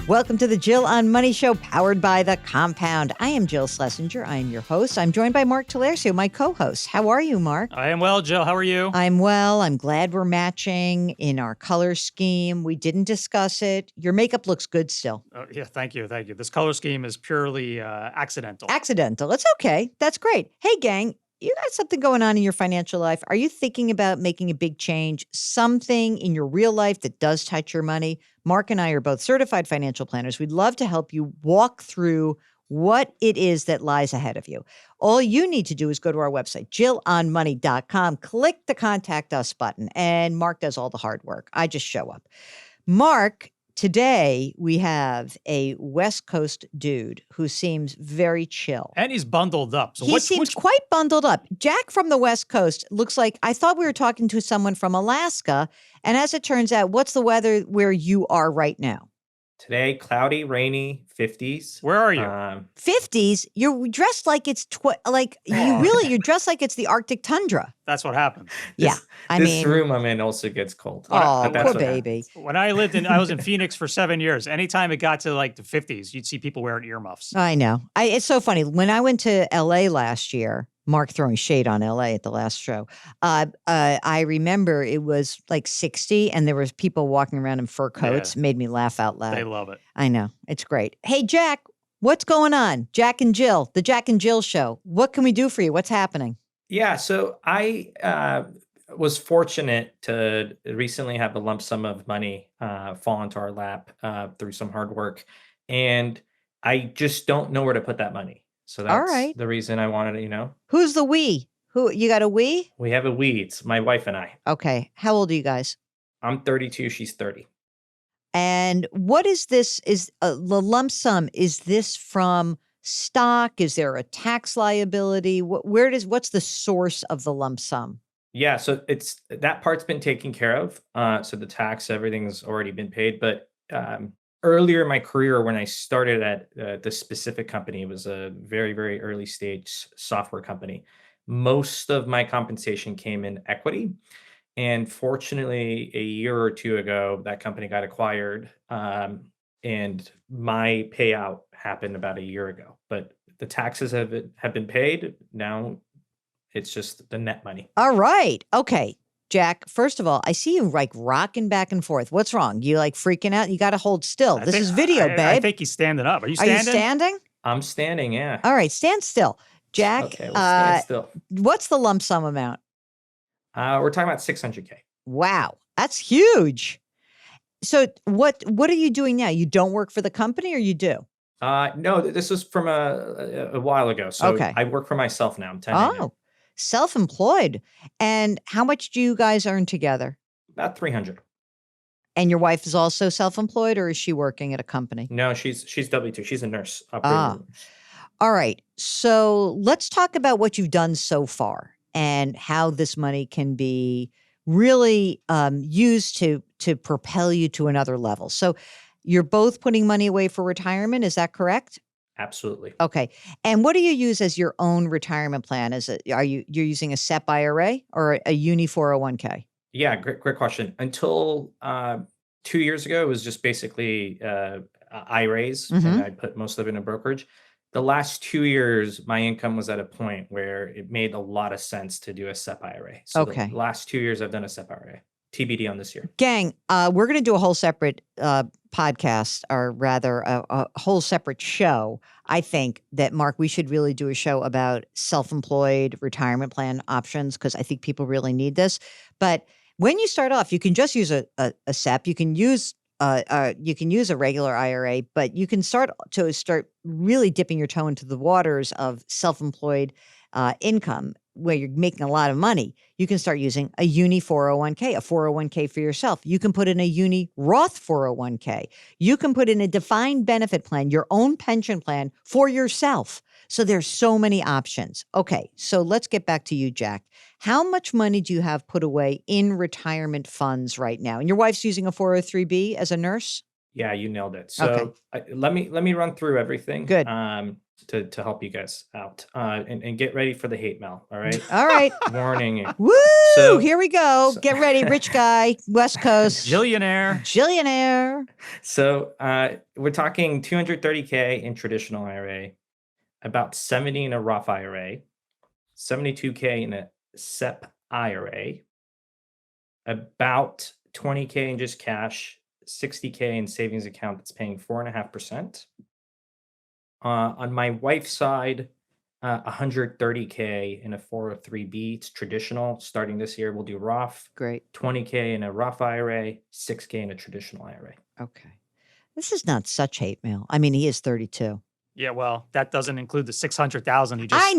Welcome to the Jill on Money Show, powered by The Compound. I am Jill Schlesinger. I am your host. I'm joined by Mark Talercio, my co-host. How are you, Mark? I am well, Jill. How are you? I'm well. I'm glad we're matching in our color scheme. We didn't discuss it. Your makeup looks good still. Yeah, thank you. Thank you. This color scheme is purely accidental. Accidental. It's okay. That's great. Hey, gang. You got something going on in your financial life. Are you thinking about making a big change, something in your real life that does touch your money? Mark and I are both certified financial planners. We'd love to help you walk through what it is that lies ahead of you. All you need to do is go to our website, jillonmoney.com, click the contact us button, and Mark does all the hard work. I just show up. Mark, today we have a West Coast dude who seems very chill. And he's bundled up. So he seems quite bundled up. Jack from the West Coast looks like, I thought we were talking to someone from Alaska. And as it turns out, what's the weather where you are right now? Today, cloudy, rainy, 50s. Where are you? 50s? You're dressed like it's you're dressed like it's the Arctic tundra. That's what happened. Yeah. This room I'm in also gets cold. Oh, poor baby. When I was in Phoenix for 7 years. Anytime it got to like the 50s, you'd see people wearing earmuffs. I know. It's so funny. When I went to LA last year, Mark throwing shade on LA at the last show. I remember it was like 60 and there was people walking around in fur coats. Yeah. Made me laugh out loud. They love it. I know. It's great. Hey, Jack, what's going on? Jack and Jill, the Jack and Jill show. What can we do for you? What's happening? Yeah. So I was fortunate to recently have a lump sum of money fall into our lap through some hard work. And I just don't know where to put that money. So that's the reason I wanted to, Who's the we? Who you got a we? We have a we. It's my wife and I. Okay. How old are you guys? I'm 32. She's 30. And what is this? Is the lump sum? Is this from stock? Is there a tax liability? What's the source of the lump sum? Yeah. So that part's been taken care of. So the tax, everything's already been paid. But earlier in my career, when I started at this specific company, it was a very, very early stage software company. Most of my compensation came in equity. And fortunately, a year or two ago, that company got acquired. And my payout happened about a year ago. But the taxes have been paid. Now it's just the net money. All right. Okay. Jack, first of all, I see you like rocking back and forth. What's wrong? You like freaking out? You got to hold still. This is video, babe. I think he's standing up. Are you standing? Are you standing? I'm standing, yeah. All right, stand still. Jack, okay, we'll stand still. What's the lump sum amount? We're talking about $600K. Wow, that's huge. So what are you doing now? You don't work for the company or you do? No, this was from a while ago. So okay. I work for myself now. I'm 10. Self-employed. And how much do you guys earn together? About $300. And your wife is also self-employed, or is she working at a company? No, she's W-2. She's a nurse. All right. So let's talk about what you've done so far and how this money can be really used to propel you to another level. So you're both putting money away for retirement. Is that correct? Absolutely. Okay. And what do you use as your own retirement plan? You're using a SEP IRA or a Uni 401k? Yeah, great question. Until 2 years ago, it was just basically IRAs, and I put most of it in a brokerage. The last 2 years, my income was at a point where it made a lot of sense to do a SEP IRA. So the last 2 years, I've done a SEP IRA. TBD on this year. Gang, we're going to do a whole separate podcast, or rather a whole separate show. I think that, Mark, we should really do a show about self-employed retirement plan options, because I think people really need this. But when you start off, you can just use a SEP. You can use a regular IRA, but you can start really dipping your toe into the waters of self-employed income, where you're making a lot of money. You can start using a Uni 401k, a 401k for yourself. You can put in a Uni Roth 401k. You can put in a defined benefit plan, your own pension plan for yourself. So there's so many options. Okay, so let's get back to you, Jack. How much money do you have put away in retirement funds right now? And your wife's using a 403b as a nurse? Yeah, you nailed it. So let me run through everything. Good. to help you guys out. And get ready for the hate mail. All right. All right. Warning you. Woo! So- Here we go. so- Get ready, rich guy, West Coast. Jillionaire. Jillionaire. So we're talking 230K in traditional IRA, about 70 in a Roth IRA, 72K in a SEP IRA, about 20K in just cash, 60K in savings account that's paying 4.5%. On my wife's side, 130K in a 403B. It's traditional. Starting this year, we'll do Roth. Great. 20K in a Roth IRA, 6K in a traditional IRA. Okay. This is not such hate mail. I mean, he is 32. Yeah, well, that doesn't include the 600,000 he just. I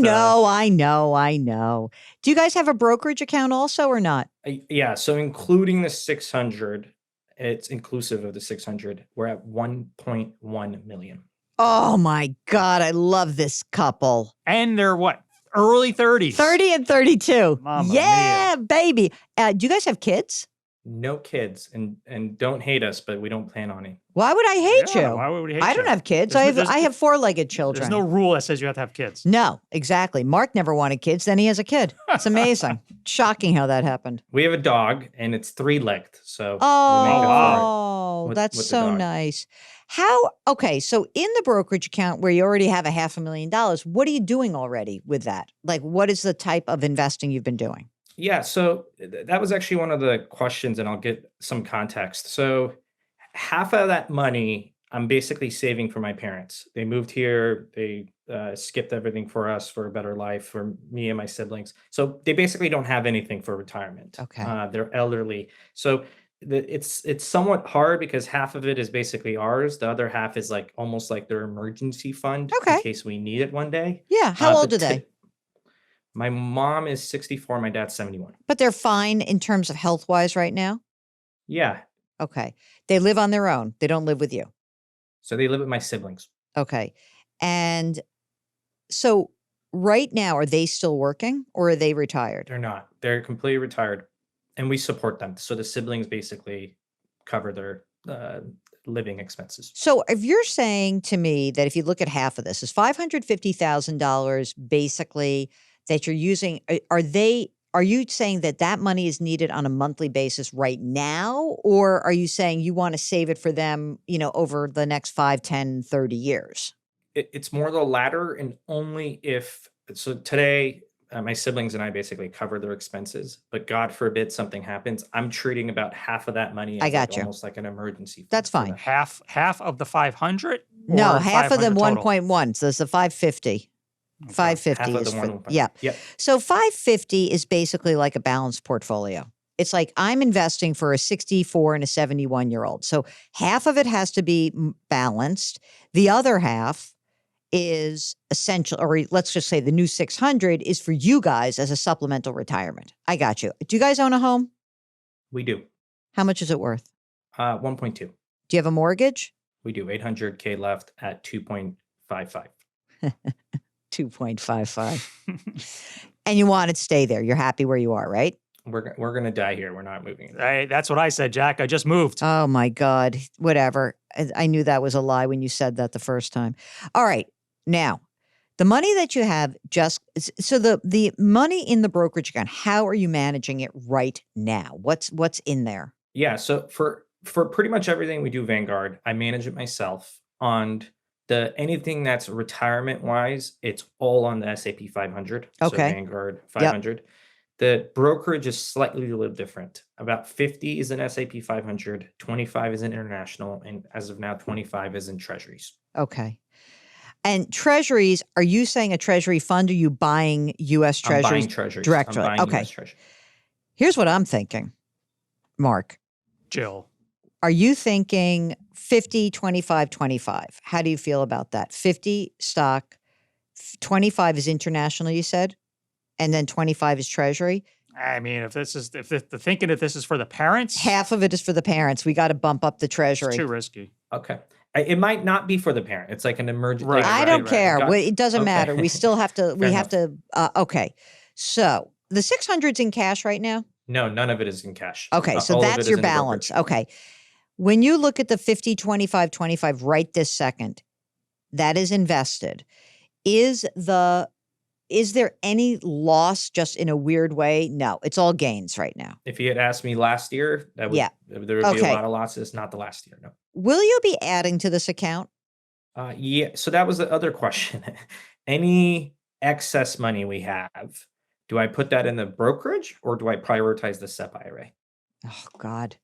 know. Do you guys have a brokerage account also or not? Yeah, so including the 600, it's inclusive of the 600. We're at 1.1 million. Oh my God. I love this couple. And they're what? Early 30s. 30 and 32. Mamma yeah, baby. Do you guys have kids? No kids, and don't hate us, but we don't plan on it. Why would I hate Yeah, you? why would we hate I you? don't have kids. There's I have four-legged There's children. no rule that says you have to have kids. No, exactly. Mark never wanted kids. Then he has a kid. It's amazing. Shocking how that happened. We have a dog, and it's 3-legged, so we make up for Oh, with- that's with the so dog. nice. Okay, so in the brokerage account where you already have $500,000, what are you doing already with that? Like, what is the type of investing you've been doing? Yeah, so that was actually one of the questions, and I'll get some context. So half of that money I'm basically saving for my parents. They moved here, they skipped everything for us for a better life for me and my siblings. So they basically don't have anything for retirement. Okay. They're elderly. So it's somewhat hard because half of it is basically ours. The other half is like almost like their emergency fund Okay. in case we need it one day. Yeah. How old but are they? My mom is 64, my dad's 71. But they're fine in terms of health-wise right now? Yeah. Okay. They live on their own. They don't live with you. So they live with my siblings. Okay. And so right now, are they still working or are they retired? They're not. They're completely retired, and we support them. So the siblings basically cover their living expenses. So if you're saying to me that if you look at half of this is $550,000 basically that you're using, are you saying that money is needed on a monthly basis right now? Or are you saying you want to save it for them, over the next 5, 10, 30 years? It's more the latter, and only if, so today, my siblings and I basically cover their expenses, but God forbid something happens, I'm treating about half of that money I as got you. almost like an emergency fund That's for fine. them. Half of the 500? No, Or half of the 500 total? 1.1. So it's the 550. 550 Half of is the for, 1.1. yeah. Yep. So 550 is basically like a balanced portfolio. It's like I'm investing for a 64 and a 71-year-old. So half of it has to be balanced. The other half is essential, or let's just say the new 600 is for you guys as a supplemental retirement. I got you. Do you guys own a home? We do. How much is it worth? 1.2. Do you have a mortgage? We do. 800K left at 2.55. 2.55. And you want to stay there. You're happy where you are, right? We're going to die here. We're not moving. Hey, that's what I said, Jack. I just moved. Oh my God. Whatever. I knew that was a lie when you said that the first time. All right. Now, the money that you have so the money in the brokerage account, how are you managing it right now? What's in there? Yeah. So for pretty much everything we do Vanguard, I manage it myself. On anything that's retirement wise, it's all on the S&P 500. So Okay. Vanguard 500. The brokerage is slightly a little different. About 50 is in S&P 500, 25 is in international, and as of now, 25 is in treasuries. Okay. And treasuries, are you saying a treasury fund? Or are you buying U.S. I'm buying treasuries treasuries. directly? I'm buying Okay. US treasuries. Here's what I'm thinking, Mark. Jill. Are you thinking 50, 25, 25? How do you feel about that? 50 stock, 25 is international, you said? And then 25 is treasury? I mean, if the thinking that this is for the parents, Half of it is for the parents. We got to bump up the it's treasury. too risky. Okay. It might not be for the parent. It's like an emergency. Right, I don't right. care. Got- It doesn't Okay. matter. We still have to, Fair enough. okay. So the 600's in cash right now? No, none of it is in cash. Okay. So All of it that's is your in the balance. brokerage. Okay. When you look at the 50, 25, 25 right this second, that is invested. Is there any loss just in a weird way? No, it's all gains right now. If you had asked me last year, there would be a Okay. lot of losses. Not the last year, no. Will you be adding to this account? Yeah. So that was the other question. Any excess money we have, do I put that in the brokerage or do I prioritize the SEP IRA? Oh God.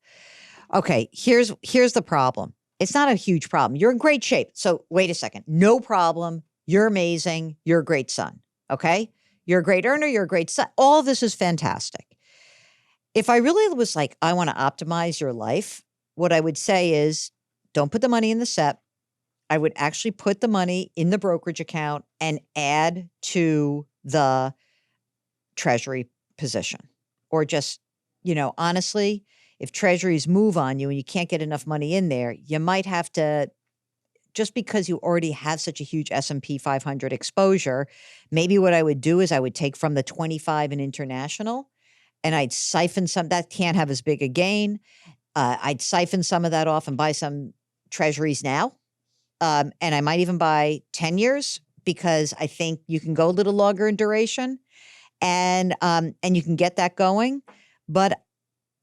Okay, here's the problem. It's not a huge problem. You're in great shape. So wait a second. No problem. You're amazing. You're a great son. Okay? You're a great earner. You're a great son. All of this is fantastic. If I really was like, I want to optimize your life, what I would say is don't put the money in the SEP. I would actually put the money in the brokerage account and add to the treasury position. Or just, honestly, if treasuries move on you and you can't get enough money in there, you might have to, just because you already have such a huge S&P 500 exposure, maybe what I would do is I would take from the 25 in international and I'd siphon some, that can't have as big a gain. I'd siphon some of that off and buy some treasuries now. And I might even buy 10 years because I think you can go a little longer in duration and you can get that going. But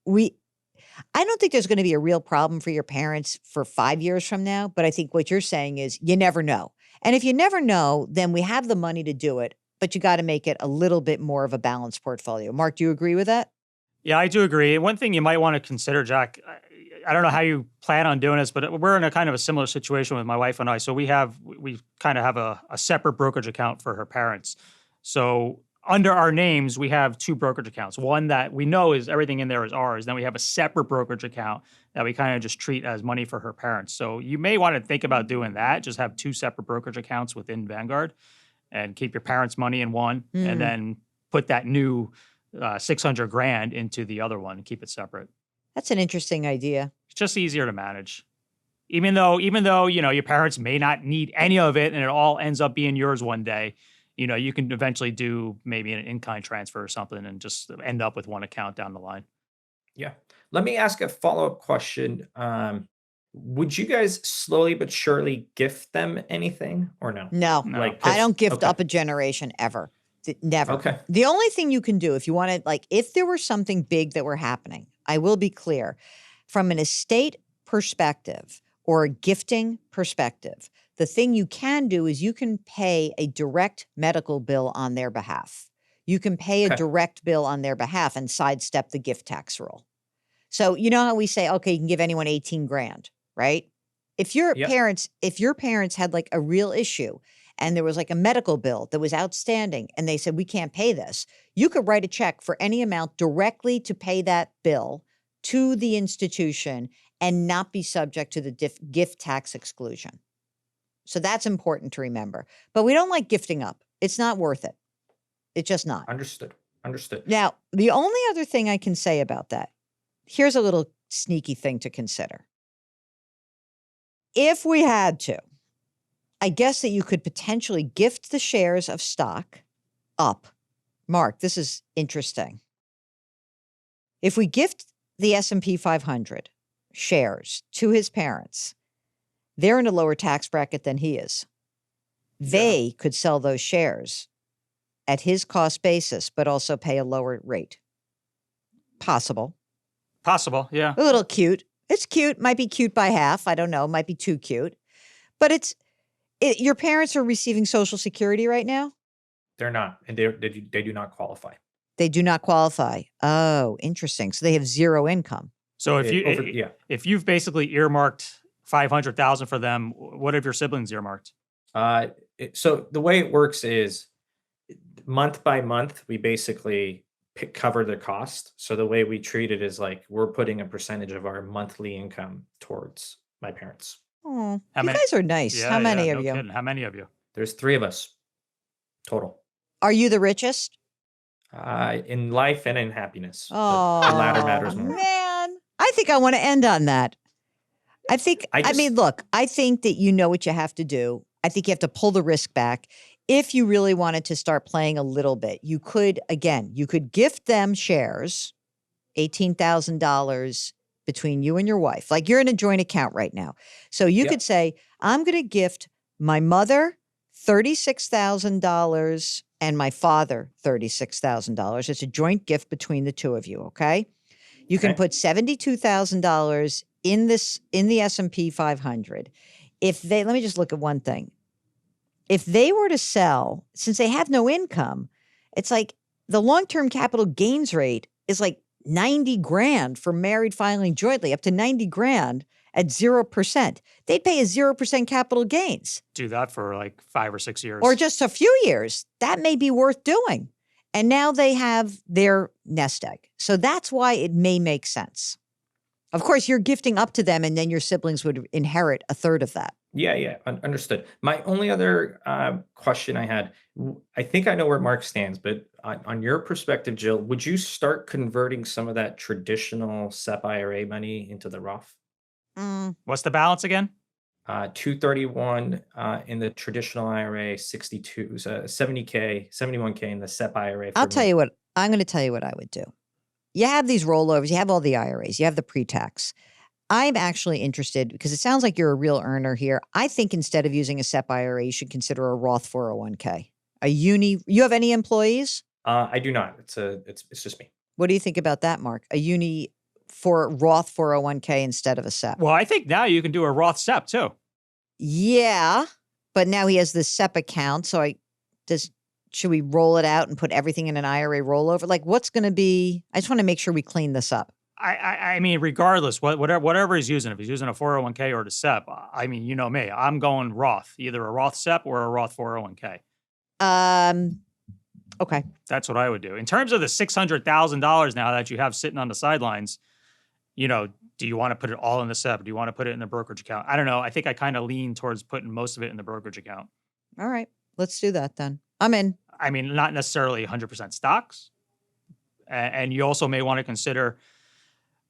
I don't think there's going to be a real problem for your parents for 5 years from now. But I think what you're saying is you never know. And if you never know, then we have the money to do it, but you got to make it a little bit more of a balanced portfolio. Mark, do you agree with that? Yeah, I do agree. One thing you might want to consider, Jack, I don't know how you plan on doing this, but we're in a kind of a similar situation with my wife and I. So we kind of have a separate brokerage account for her parents. So under our names, we have two brokerage accounts. One that we know is everything in there is ours. Then we have a separate brokerage account that we kind of just treat as money for her parents. So you may want to think about doing that. Just have two separate brokerage accounts within Vanguard and keep your parents' money in one and then put that new $600,000 into the other one and keep it separate. That's an interesting idea. It's just easier to manage. Even though, your parents may not need any of it and it all ends up being yours one day, you can eventually do maybe an in-kind transfer or something and just end up with one account down the line. Yeah. Let me ask a follow-up question. Would you guys slowly but surely gift them anything or no? No, I don't gift up a generation ever. Never. Okay. The only thing you can do if you wanted, if there were something big that were happening, I will be clear, from an estate perspective or a gifting perspective, the thing you can do is you can pay a direct medical bill on their behalf. You can pay a direct bill on their behalf and sidestep the gift tax rule. So you know how we say, okay, you can give anyone $18,000, right? If your parents had a real issue and there was a medical bill that was outstanding and they said, we can't pay this, you could write a check for any amount directly to pay that bill to the institution and not be subject to the gift tax exclusion. So that's important to remember. But we don't like gifting up. It's not worth it. It's just not. Understood. Now, the only other thing I can say about that, here's a little sneaky thing to consider. If we had to, I guess that you could potentially gift the shares of stock up. Mark, this is interesting. If we gift the S&P 500 shares to his parents, they're in a lower tax bracket than he is. They could sell those shares at his cost basis, but also pay a lower rate. Possible, yeah. A little cute. It's cute. Might be cute by half. I don't know. Might be too cute. But your parents are receiving Social Security right now? They're not, and they do not qualify. They do not qualify. Oh, interesting. So they have zero income. So if you've basically earmarked $500,000 for them, what have your siblings earmarked? So the way it works is month by month, we basically cover the cost. So the way we treat it is we're putting a percentage of our monthly income towards my parents. Oh, guys are nice. Yeah, How many of no you? Kidding. How many of you? There's 3 of us total. Are you the richest? In life and in happiness. Oh, the latter matters more. Man, I think I want to end on that. I think that you know what you have to do. I think you have to pull the risk back. If you really wanted to start playing a little bit, you could gift them shares, $18,000 between you and your wife. You're in a joint account right now. So you could say, I'm going to gift my mother $36,000 and my father $36,000. It's a joint gift between the two of you, okay? You can Okay. put $72,000 in the S&P 500. Let me just look at one thing. If they were to sell, since they have no income, it's like the long-term capital gains rate is like 90 grand for married filing jointly, up to 90 grand at 0%. They'd pay a 0% capital gains. Do that for like 5 or 6 years. Or just a few years. That may be worth doing. And now they have their nest egg. So that's why it may make sense. Of course, you're gifting up to them and then your siblings would inherit a third of that. Yeah. Understood. My only other question I had, I think I know where Mark stands, but on your perspective, Jill, would you start converting some of that traditional SEP IRA money into the Roth? What's the balance again? 231 in the traditional IRA, 62, 70K, 71K in the SEP IRA. I'm going to tell you what I would do. You have these rollovers, you have all the IRAs, you have the pre-tax. I'm actually interested because it sounds like you're a real earner here. I think instead of using a SEP IRA, you should consider a Roth 401k. You have any employees? I do not. It's just me. What do you think about that, Mark? A Roth 401k instead of a SEP? Well, I think now you can do a Roth SEP too. Yeah, but now he has the SEP account. So should we roll it out and put everything in an IRA rollover? Like what's going to be, I just want to make sure we clean this up. I mean, regardless, whatever he's using, if he's using a 401k or a SEP, I mean, you know me, I'm going Roth, either a Roth SEP or a Roth 401k. Okay. That's what I would do. In terms of the $600,000 now that you have sitting on the sidelines, do you want to put it all in the SEP? Do you want to put it in the brokerage account? I don't know. I think I kind of lean towards putting most of it in the brokerage account. All right. Let's do that then. I'm in. I mean, not necessarily 100% stocks. And you also may want to consider,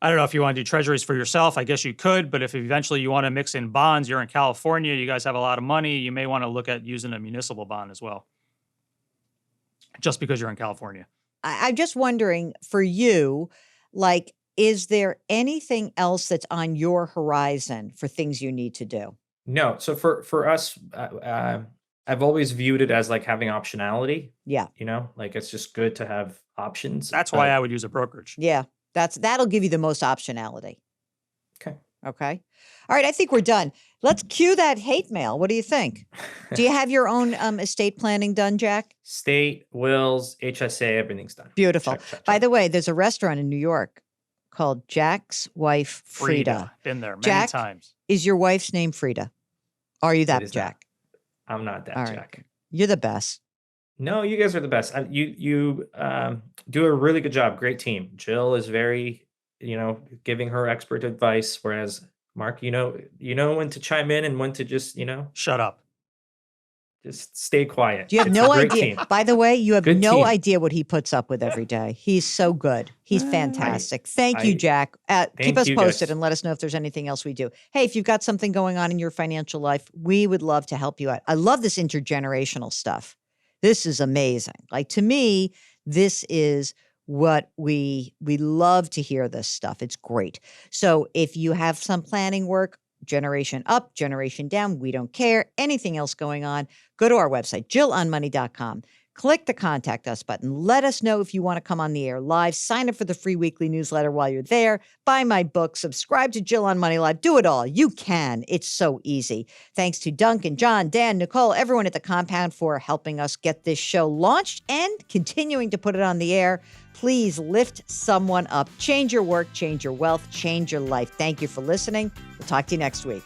I don't know if you want to do treasuries for yourself. I guess you could, but if eventually you want to mix in bonds, you're in California, you guys have a lot of money, you may want to look at using a municipal bond as well, just because you're in California. I'm just wondering for you, like, is there anything else that's on your horizon for things you need to do? No. So for us, I've always viewed it as like having optionality. Yeah. Like it's just good to have options. That's why I would use a brokerage. Yeah. That'll give you the most optionality. Okay. Okay. All right. I think we're done. Let's cue that hate mail. What do you think? Do you have your own estate planning done, Jack? State, wills, HSA, everything's done. Beautiful. Check. By the way, there's a restaurant in New York called Jack's Wife Frida. Been there many Jack, times. Is your wife's name Frida? Are you that, It is Jack? not. I'm not that, All right. Jack. You're the best. No, you guys are the best. You do a really good job. Great team. Jill is very, giving her expert advice, whereas Mark, you know when to chime in and when to just, Shut up. just stay quiet. You have It's a no great idea. team. By the way, you have Good no team. idea what he puts up with every day. He's so good. He's fantastic. Thank you, Jack. Keep Thank us you, posted guys. and let us know if there's anything else we do. Hey, if you've got something going on in your financial life, we would love to help you out. I love this intergenerational stuff. This is amazing. Like to me, this is what we love to hear this stuff. It's great. So if you have some planning work, generation up, generation down, we don't care. Anything else going on, go to our website, jillonmoney.com. Click the Contact Us button. Let us know if you want to come on the air live. Sign up for the free weekly newsletter while you're there. Buy my book. Subscribe to Jill on Money Live. Do it all. You can. It's so easy. Thanks to Duncan, John, Dan, Nicole, everyone at the compound for helping us get this show launched and continuing to put it on the air. Please lift someone up. Change your work, change your wealth, change your life. Thank you for listening. We'll talk to you next week.